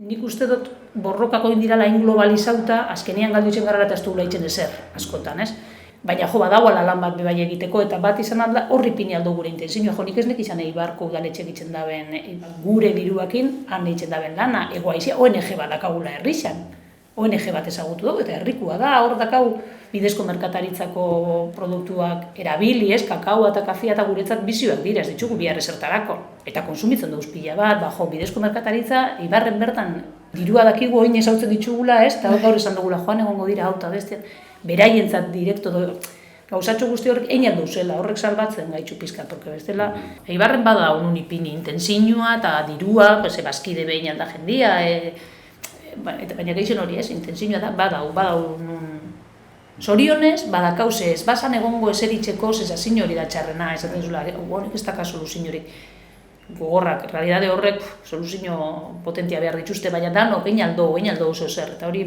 nik uste dut borrokako indirala hain globalizauta, azkenean galdutzen gara eta ez dugula itzen ezer, askotan, ez? Baina jo, badagoela lan bat bebai egiteko, eta bat izan alda horri pini aldo gure intentzioa. Jo, nik ez nek izan Eibarko udaletxe egiten daben, gure diruakin, han egiten daben lana, egoaizia, ONG bat dakagula herrixan. ONG bat ezagutu dugu, eta herrikua da, hor dakau bidezko merkataritzako produktuak erabili, ez, kakaoa eta kafea eta guretzat bizioak dira, ez ditugu bihar esertarako. Eta konsumitzen dauz pila bat, jo, bidezko merkataritza, Eibarren bertan dirua dakigu oin ezautzen ditugula, ez, eta gaur esan dugula, joan egongo dira hau eta beste, beraientzat direkto gauzatxo guzti horrek egin aldu zela, horrek salbatzen gaitxu pizkat, porque bestela, Eibarren bada honun ipini intenzinua eta dirua, bazkide behin alda jendia, baina gehien hori ez, intenzinua da, badau nun zorionez, badakauze ez, bazan egongo eseritxeko, zezazin hori da txarrena, esaten zula, honek ez daka soluzin hori. Gogorrak, realidade horrek soluzio potentia behar dituzte, baina danok egin aldo oso zer, eta hori